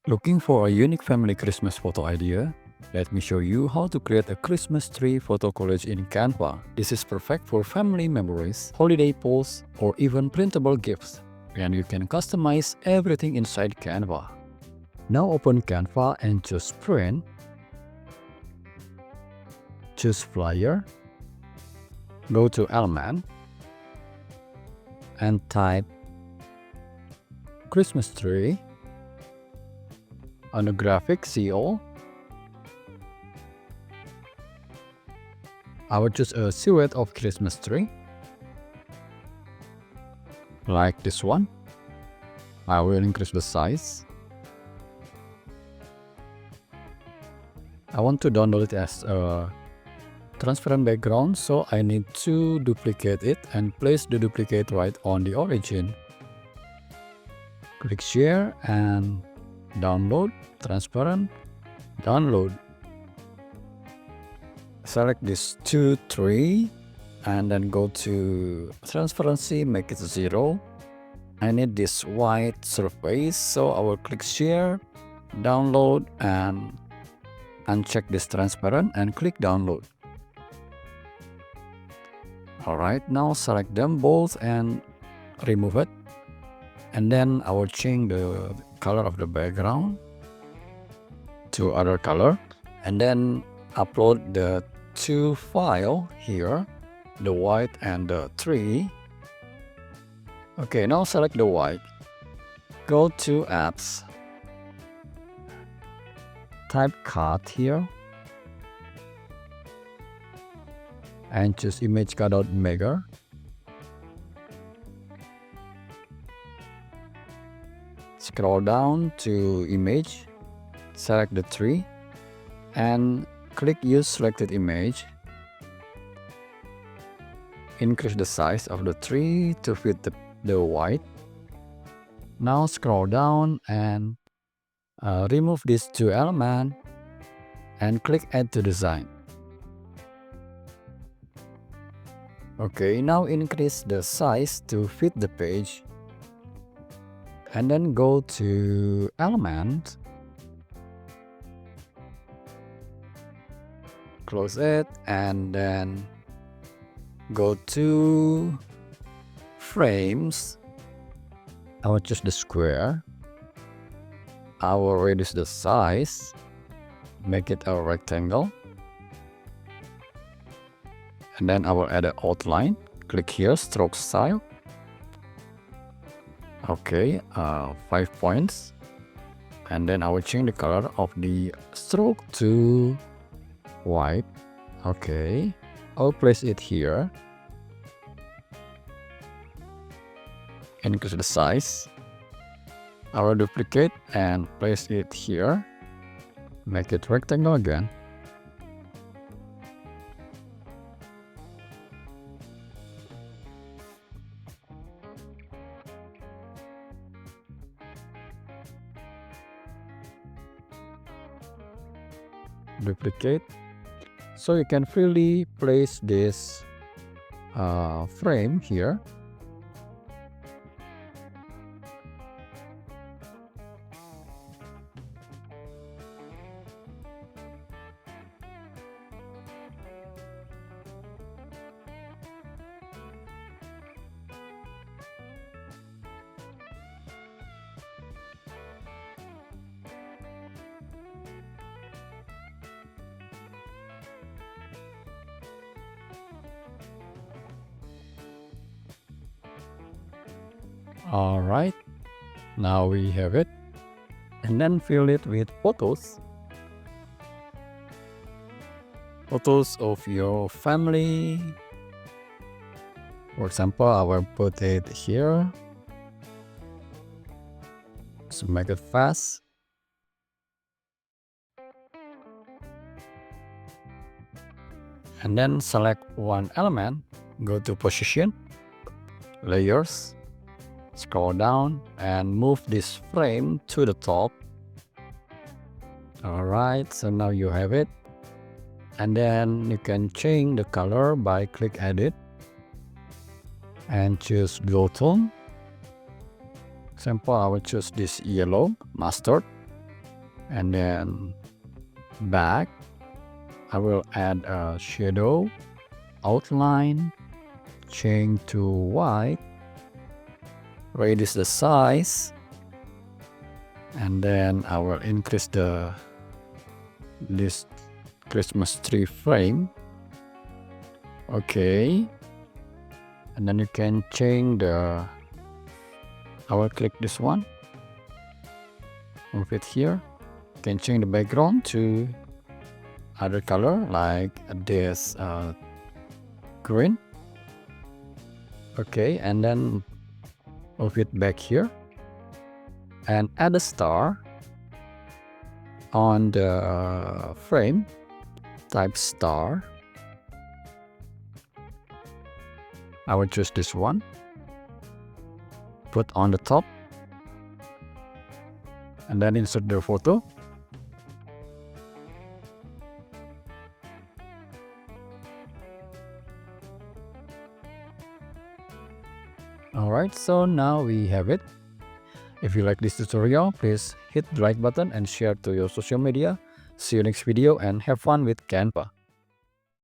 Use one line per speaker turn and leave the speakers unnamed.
Looking for a unique family Christmas photo idea? Let me show you how to create a Christmas tree photo collage in Canva. This is perfect for family memories, holiday posts, or even printable gifts. And you can customize everything inside Canva. Now open Canva and choose Print. Choose Flyer. Go to Element and type Christmas tree. On the graphic, see all. I will choose a silhouette of Christmas tree, like this one. I will increase the size. I want to download it as a transparent background, so I need to duplicate it and place the duplicate right on the origin. Click share and download, transparent, download. Select this 2, 3 and then go to transparency, make it 0. I need this white surface, so I will click share, download and uncheck this transparent and click download. Alright, now select them both and remove it. And then I will change the color of the background to other color. And then upload the 2 file here, the white and the 3. Okay, now select the white. Go to apps. Type cut here. And choose image cutout maker. Scroll down to image, select the tree, and click use selected image. Increase the size of the tree to fit the white. Now scroll down and remove these 2 elements and click add to design. Okay, now increase the size to fit the page. And then go to element, close it, and then go to frames. I will choose the square. I will reduce the size, make it a rectangle. And then I will add an outline. Click here, stroke style. Okay, 5 points. And then I will change the color of the stroke to white. Okay, I'll place it here. Increase the size. I will duplicate and place it here. Make it rectangle again. Duplicate, so you can freely place this frame here. Alright, now we have it. And then fill it with photos. Photos of your family. For example, I will put it here. So make it fast. And then select one element. Go to position, layers. Scroll down and move this frame to the top. Alright, so now you have it. And then you can change the color by click edit and choose glow tone. Example, I will choose this yellow, mustard. And then back, I will add a shadow, outline, change to white, reduce the size, and then I will increase this Christmas tree frame. Okay, and then you can change I will click this one, move it here. You can change the background to other color like this green. Okay, and then move it back here and add a star on the frame. Type star. I will choose this one, put on the top, and then insert the photo. Alright, so now we have it. If you like this tutorial, please hit the like button and share to your social media. See you next video and have fun with Canva.